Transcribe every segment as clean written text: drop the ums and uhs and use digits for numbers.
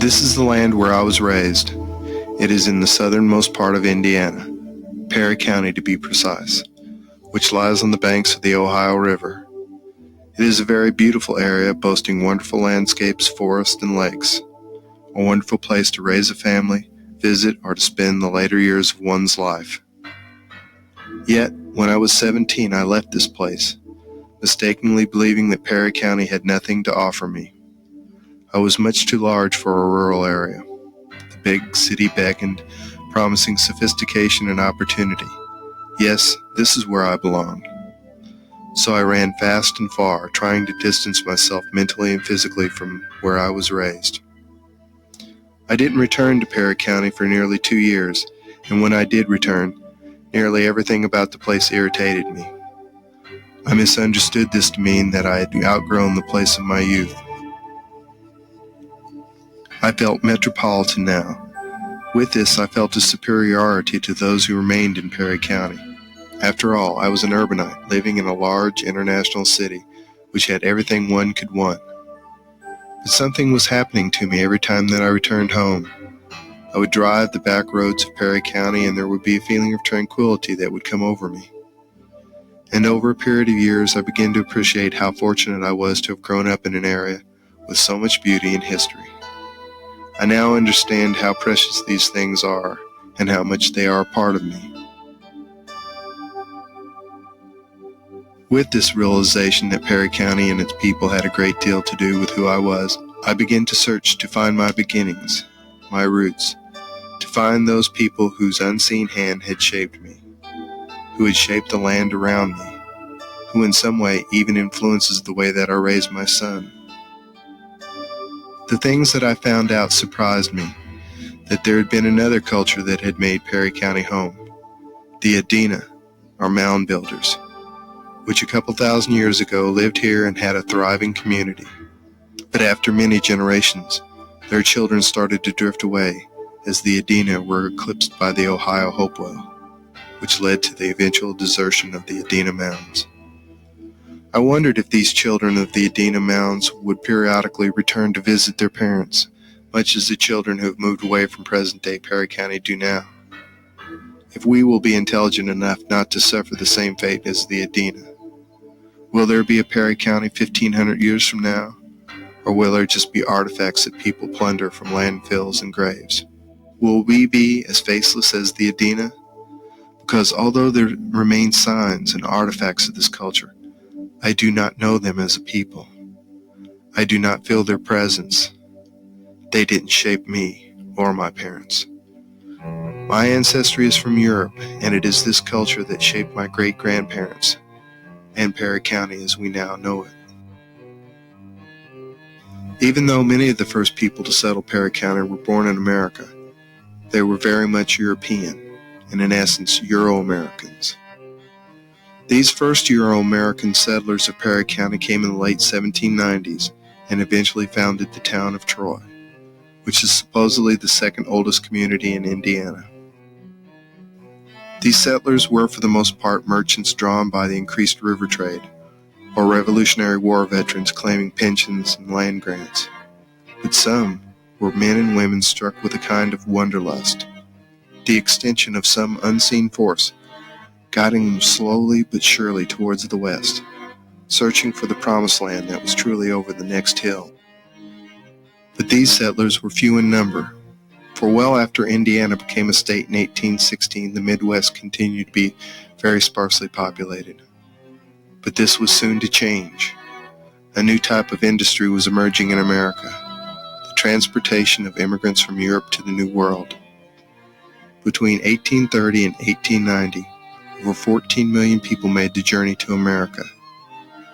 This is the land where I was raised. It is in the southernmost part of Indiana, Perry County to be precise, which lies on the banks of the Ohio River. It is a very beautiful area boasting wonderful landscapes, forests, and lakes. A wonderful place to raise a family, visit, or to spend the later years of one's life. Yet, when I was 17, I left this place, mistakenly believing that Perry County had nothing to offer me. I was much too large for a rural area. The big city beckoned, promising sophistication and opportunity. Yes, this is where I belonged. So I ran fast and far, trying to distance myself mentally and physically from where I was raised. I didn't return to Perry County for nearly 2 years, and when I did return, nearly everything about the place irritated me. I misunderstood this to mean that I had outgrown the place of my youth. I felt metropolitan now. With this, I felt a superiority to those who remained in Perry County. After all, I was an urbanite, living in a large international city, which had everything one could want. But something was happening to me every time that I returned home. I would drive the back roads of Perry County, and there would be a feeling of tranquility that would come over me. And over a period of years, I began to appreciate how fortunate I was to have grown up in an area with so much beauty and history. I now understand how precious these things are and how much they are a part of me. With this realization that Perry County and its people had a great deal to do with who I was, I began to search to find my beginnings, my roots, to find those people whose unseen hand had shaped me, who had shaped the land around me, who in some way even influences the way that I raised my son. The things that I found out surprised me, that there had been another culture that had made Perry County home, the Adena, or mound builders, which a couple thousand years ago lived here and had a thriving community. But after many generations, their children started to drift away as the Adena were eclipsed by the Ohio Hopewell, which led to the eventual desertion of the Adena Mounds. I wondered if these children of the Adena Mounds would periodically return to visit their parents, much as the children who have moved away from present-day Perry County do now. If we will be intelligent enough not to suffer the same fate as the Adena. Will there be a Perry County 1,500 years from now? Or will there just be artifacts that people plunder from landfills and graves? Will we be as faceless as the Adena? Because although there remain signs and artifacts of this culture, I do not know them as a people. I do not feel their presence. They didn't shape me or my parents. My ancestry is from Europe, and it is this culture that shaped my great-grandparents and Perry County as we now know it. Even though many of the first people to settle Perry County were born in America, they were very much European, and in essence, Euro-Americans. These first Euro-American settlers of Perry County came in the late 1790s and eventually founded the town of Troy, which is supposedly the second oldest community in Indiana. These settlers were for the most part merchants drawn by the increased river trade, or Revolutionary War veterans claiming pensions and land grants. But some were men and women struck with a kind of wanderlust, the extension of some unseen force, guiding them slowly but surely towards the west, searching for the promised land that was truly over the next hill. But these settlers were few in number, for well after Indiana became a state in 1816, the Midwest continued to be very sparsely populated. But this was soon to change. A new type of industry was emerging in America, the transportation of immigrants from Europe to the New World. Between 1830 and 1890, over 14 million people made the journey to America.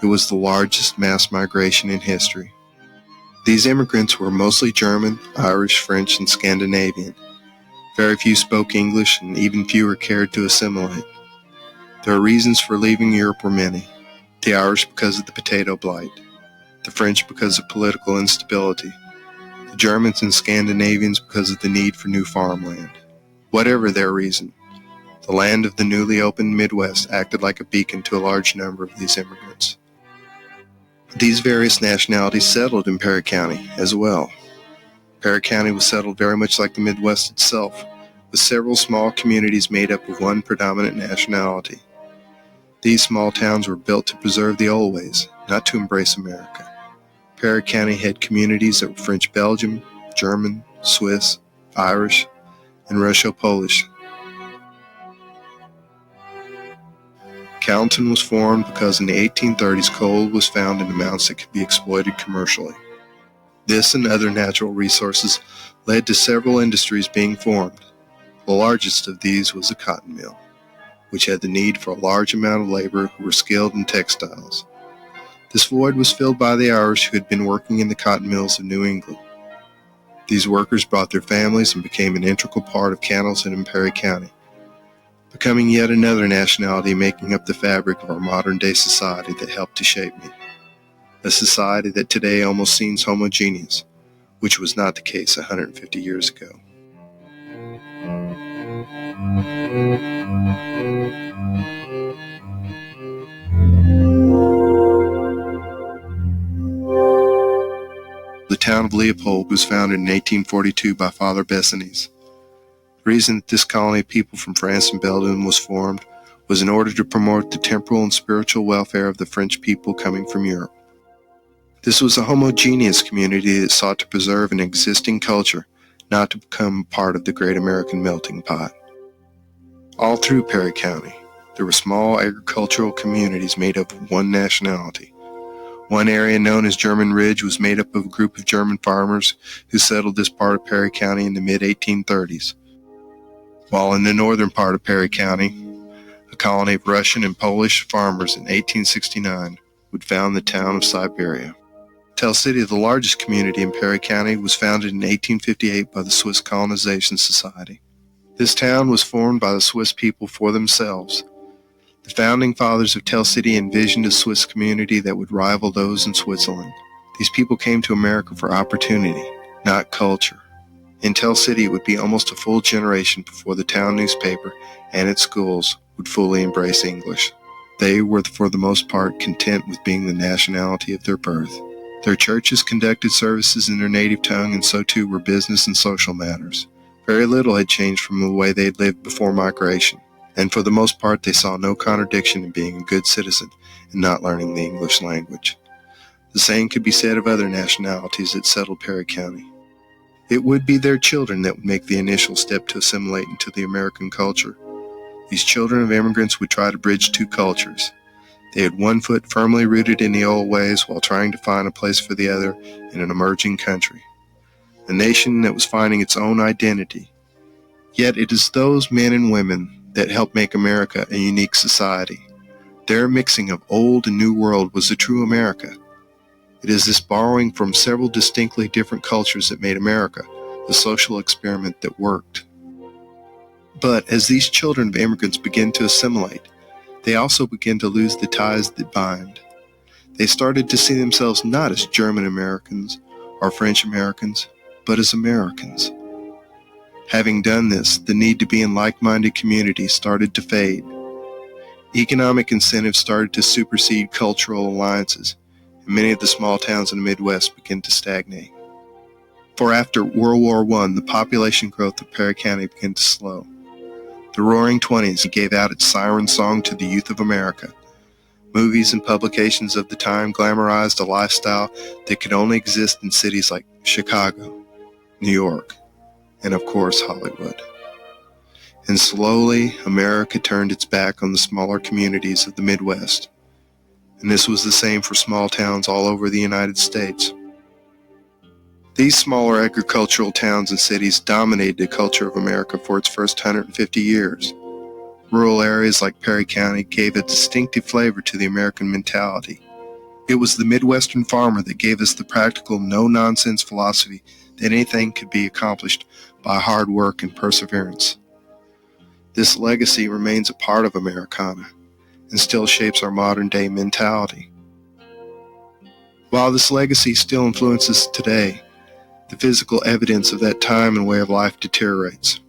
It was the largest mass migration in history. These immigrants were mostly German, Irish, French, and Scandinavian. Very few spoke English, and even fewer cared to assimilate. Their reasons for leaving Europe were many. The Irish because of the potato blight, the French because of political instability, the Germans and Scandinavians because of the need for new farmland. Whatever their reason, the land of the newly opened Midwest acted like a beacon to a large number of these immigrants. These various nationalities settled in Perry County as well. Perry County was settled very much like the Midwest itself, with several small communities made up of one predominant nationality. These small towns were built to preserve the old ways, not to embrace America. Perry County had communities that were French Belgian, German, Swiss, Irish, and Russo-Polish. Calhoun was formed because in the 1830s coal was found in amounts that could be exploited commercially. This and other natural resources led to several industries being formed. The largest of these was a cotton mill, which had the need for a large amount of labor who were skilled in textiles. This void was filled by the Irish who had been working in the cotton mills of New England. These workers brought their families and became an integral part of Candleston and Perry County, becoming yet another nationality making up the fabric of our modern-day society that helped to shape me. A society that today almost seems homogeneous, which was not the case 150 years ago. The town of Leopold was founded in 1842 by Father Bessenes. The reason that this colony of people from France and Belgium was formed was in order to promote the temporal and spiritual welfare of the French people coming from Europe. This was a homogeneous community that sought to preserve an existing culture, not to become part of the great American melting pot. All through Perry County, there were small agricultural communities made up of one nationality. One area known as German Ridge was made up of a group of German farmers who settled this part of Perry County in the mid-1830s. While in the northern part of Perry County, a colony of Russian and Polish farmers in 1869 would found the town of Siberia. Tell City, the largest community in Perry County, was founded in 1858 by the Swiss Colonization Society. This town was formed by the Swiss people for themselves. The founding fathers of Tell City envisioned a Swiss community that would rival those in Switzerland. These people came to America for opportunity, not culture. In Tell City, it would be almost a full generation before the town newspaper and its schools would fully embrace English. They were, for the most part, content with being the nationality of their birth. Their churches conducted services in their native tongue, and so too were business and social matters. Very little had changed from the way they had lived before migration, and for the most part they saw no contradiction in being a good citizen and not learning the English language. The same could be said of other nationalities that settled Perry County. It would be their children that would make the initial step to assimilate into the American culture. These children of immigrants would try to bridge two cultures. They had one foot firmly rooted in the old ways while trying to find a place for the other in an emerging country, a nation that was finding its own identity. Yet it is those men and women that helped make America a unique society. Their mixing of old and new world was the true America. It is this borrowing from several distinctly different cultures that made America the social experiment that worked. But as these children of immigrants begin to assimilate, they also begin to lose the ties that bind. They started to see themselves not as German Americans or French Americans, but as Americans. Having done this, the need to be in like-minded communities started to fade. Economic incentives started to supersede cultural alliances, and many of the small towns in the Midwest began to stagnate. For after World War I, the population growth of Perry County began to slow. The Roaring Twenties gave out its siren song to the youth of America. Movies and publications of the time glamorized a lifestyle that could only exist in cities like Chicago, New York, and of course Hollywood. And slowly, America turned its back on the smaller communities of the Midwest. And this was the same for small towns all over the United States. These smaller agricultural towns and cities dominated the culture of America for its first 150 years. Rural areas like Perry County gave a distinctive flavor to the American mentality. It was the Midwestern farmer that gave us the practical, no-nonsense philosophy that anything could be accomplished by hard work and perseverance. This legacy remains a part of Americana and still shapes our modern-day mentality. While this legacy still influences today, the physical evidence of that time and way of life deteriorates.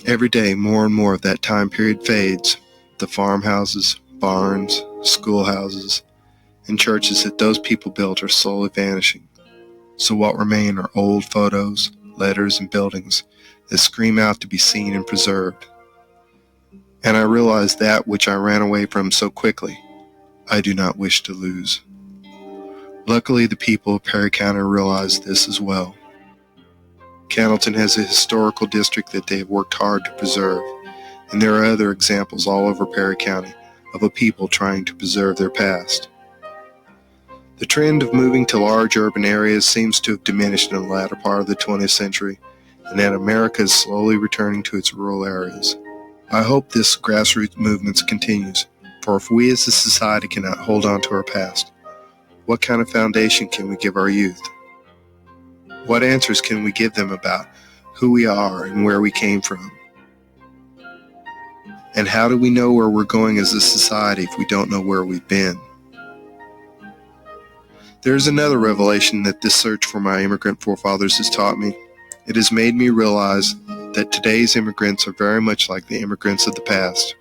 Every day, more and more of that time period fades. The farmhouses, barns, schoolhouses, and churches that those people built are slowly vanishing. So what remain are old photos, letters, and buildings that scream out to be seen and preserved. And I realize that which I ran away from so quickly, I do not wish to lose. Luckily, the people of Perry County realize this as well. Cannleton has a historical district that they have worked hard to preserve, and there are other examples all over Perry County of a people trying to preserve their past. The trend of moving to large urban areas seems to have diminished in the latter part of the 20th century, and that America is slowly returning to its rural areas. I hope this grassroots movement continues, for if we as a society cannot hold on to our past, what kind of foundation can we give our youth? What answers can we give them about who we are and where we came from? And how do we know where we're going as a society if we don't know where we've been? There's another revelation that this search for my immigrant forefathers has taught me. It has made me realize that today's immigrants are very much like the immigrants of the past.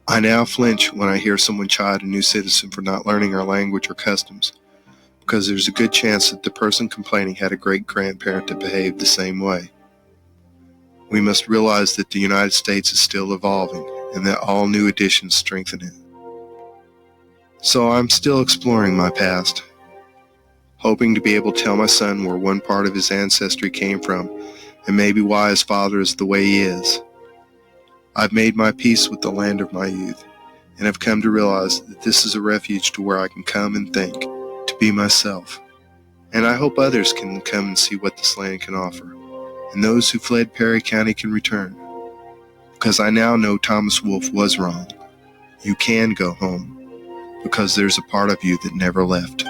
I now flinch when I hear someone chide a new citizen for not learning our language or customs, because there's a good chance that the person complaining had a great-grandparent that behaved the same way. We must realize that the United States is still evolving, and that all new additions strengthen it. So I'm still exploring my past, hoping to be able to tell my son where one part of his ancestry came from, and maybe why his father is the way he is. I've made my peace with the land of my youth, and have come to realize that this is a refuge to where I can come and think, to be myself. And I hope others can come and see what this land can offer, and those who fled Perry County can return. Because I now know Thomas Wolfe was wrong. You can go home, because there's a part of you that never left.